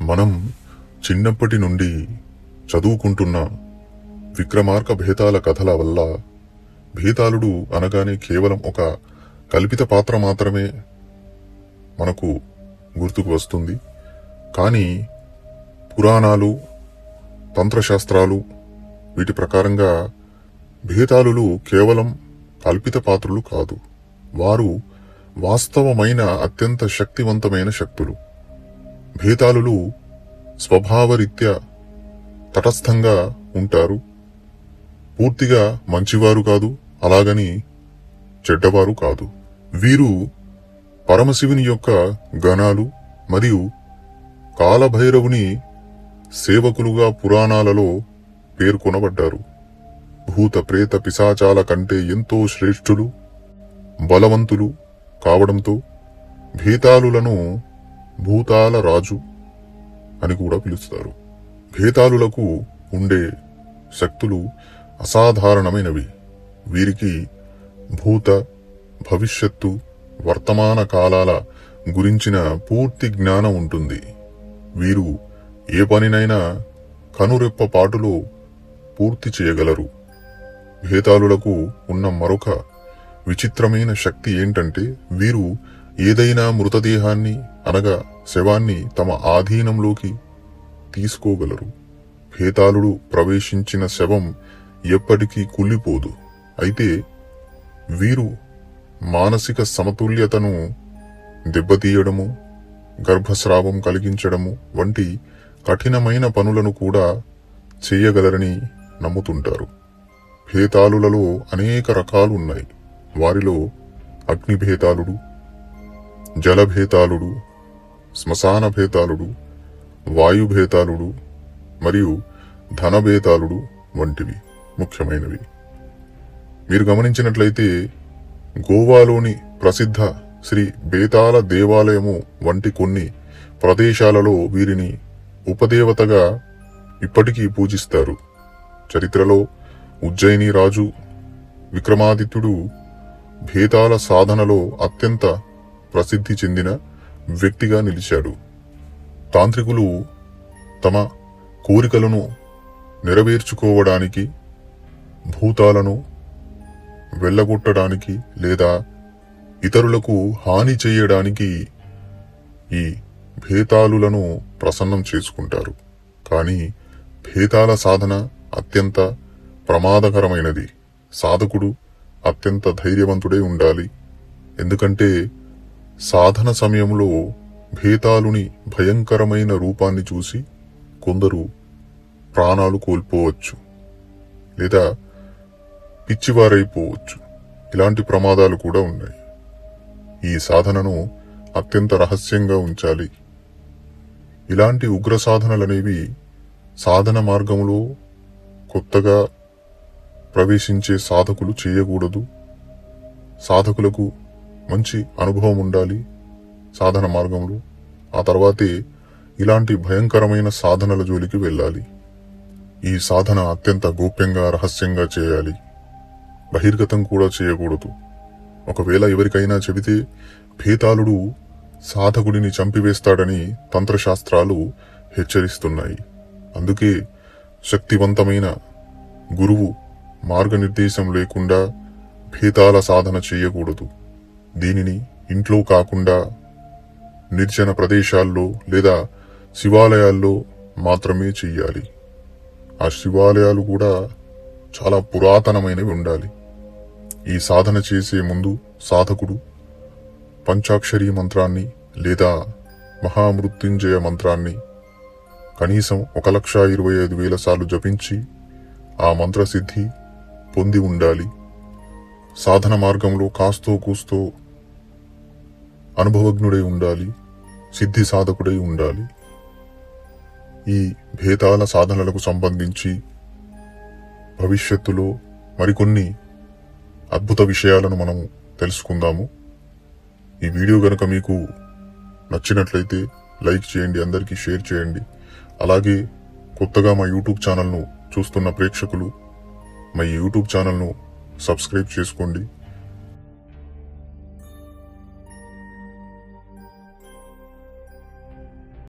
మనం చిన్నప్పటి నుండి చదువుకుంటున్న విక్రమార్క భేతాల కథల వల్ల భేతాళుడు అనగానే కేవలం ఒక కల్పిత పాత్ర మాత్రమే మనకు గుర్తుకు వస్తుంది. కానీ పురాణాలు, తంత్రశాస్త్రాలు వీటి ప్రకారంగా భేతాళులు కేవలం కల్పిత పాత్రలు కాదు, వారు వాస్తవమైన అత్యంత శక్తివంతమైన శక్తులు. భేతాళులు స్వభావరీత్యా తటస్థంగా ఉంటారు. పూర్తిగా మంచివారు కాదు, అలాగని చెడ్డవారు కాదు. వీరు పరమశివుని యొక్క గణాలు మరియు కాలభైరవుని సేవకులుగా పురాణాలలో పేర్కొనబడ్డారు. భూత ప్రేత పిశాచాల కంటే ఎంతో శ్రేష్ఠులు, బలవంతులు కావడంతో భేతాళులను భూతాల రాజు అని కూడా పిలుస్తారు. భేతాళులకు ఉండే శక్తులు అసాధారణమైనవి. వీరికి భూత, భవిష్యత్తు, వర్తమాన కాలాల గురించిన పూర్తి జ్ఞానం ఉంటుంది. వీరు ఏ పనినైనా కనురెప్ప పాటులో పూర్తి చేయగలరు. భేతాళులకు ఉన్న మరొక విచిత్రమైన శక్తి ఏంటంటే వీరు ఏదైనా మృతదేహాన్ని అనగా శవాన్ని తమ ఆధీనంలోకి తీసుకోగలరు. భేతాళుడు ప్రవేశించిన శవం ఎప్పటికీ కుళ్ళిపోదు. అయితే వీరు మానసిక సమతుల్యతను దెబ్బతీయడము, గర్భస్రావం కలిగించడము వంటి కఠినమైన పనులను కూడా చేయగలరని నమ్ముతుంటారు. భేతాళులలో అనేక రకాలు ఉన్నాయి. వారిలో అగ్నిభేతాళుడు, జలభేతాళుడు, శ్మశాన భేతాళుడు, వాయుభేతాళుడు మరియు ధనభేతాళుడు వంటివి ముఖ్యమైనవి. మీరు గమనించినట్లయితే గోవాలోని ప్రసిద్ధ శ్రీ బేతాళ దేవాలయము వంటి కొన్ని ప్రదేశాలలో వీరిని ఉపదేవతగా ఇప్పటికీ పూజిస్తారు. చరిత్రలో ఉజ్జయిని రాజు విక్రమాదిత్యుడు భేతాళ సాధనలో అత్యంత ప్రసిద్ధి చెందిన వ్యక్తిగా నిలిచాడు. తాంత్రికులు తమ కోరికలను నెరవేర్చుకోవడానికి, భూతాలను వెళ్ళగొట్టడానికి లేదా ఇతరులకు హాని చేయడానికి ఈ భేతాళులను ప్రసన్నం చేసుకుంటారు. కానీ భేతాళ సాధన అత్యంత ప్రమాదకరమైనది. సాధకుడు అత్యంత ధైర్యవంతుడై ఉండాలి. ఎందుకంటే సాధన సమయంలో భేతాళుని భయంకరమైన రూపాన్ని చూసి కొందరు ప్రాణాలు కోల్పోవచ్చు లేదా పిచ్చివారైపోవచ్చు. ఇలాంటి ప్రమాదాలు కూడా ఉన్నాయి. ఈ సాధనను అత్యంత రహస్యంగా ఉంచాలి. ఇలాంటి ఉగ్ర సాధనలనేవి సాధన మార్గంలో కొత్తగా ప్రవేశించే సాధకులు చేయకూడదు. సాధకులకు మంచి అనుభవం ఉండాలి సాధన మార్గంలో. ఆ తర్వాతే ఇలాంటి భయంకరమైన సాధనల జోలికి వెళ్ళాలి. ఈ సాధన అత్యంత గోప్యంగా, రహస్యంగా చేయాలి. బహిర్గతం కూడా చేయకూడదు. ఒకవేళ ఎవరికైనా చెబితే భేతాళుడు సాధకుడిని చంపివేస్తాడని తంత్రశాస్త్రాలు హెచ్చరిస్తున్నాయి. అందుకే శక్తివంతమైన గురువు మార్గనిర్దేశం లేకుండా భేతాళ సాధన చేయకూడదు. దీనిని ఇంట్లో కాకుండా నిర్జన ప్రదేశాల్లో లేదా శివాలయాల్లో మాత్రమే చెయ్యాలి. ఆ శివాలయాలు కూడా చాలా పురాతనమైనవి ఉండాలి. ఈ సాధన చేసే ముందు సాధకుడు పంచాక్షరీ మంత్రాన్ని లేదా మహామృత్యుంజయ మంత్రాన్ని కనీసం 1,25,000 సార్లు జపించి ఆ మంత్రసిద్ధి పొంది ఉండాలి. సాధన మార్గంలో కాస్తో కూస్తో అనుభవజ్ఞుడై ఉండాలి. సిద్ధి సాధకుడై ఉండాలి. ఈ భేతాళ సాధనలకు సంబంధించి భవిష్యత్తులో మరికొన్ని అద్భుత విషయాలను మనం తెలుసుకుందాము. ఈ వీడియో గనుక మీకు నచ్చినట్లయితే లైక్ చేయండి, అందరికీ షేర్ చేయండి. అలాగే కొత్తగా మా యూట్యూబ్ ఛానల్ను చూస్తున్న ప్రేక్షకులు మా యూట్యూబ్ ఛానల్ను సబ్స్క్రైబ్ చేసుకోండి.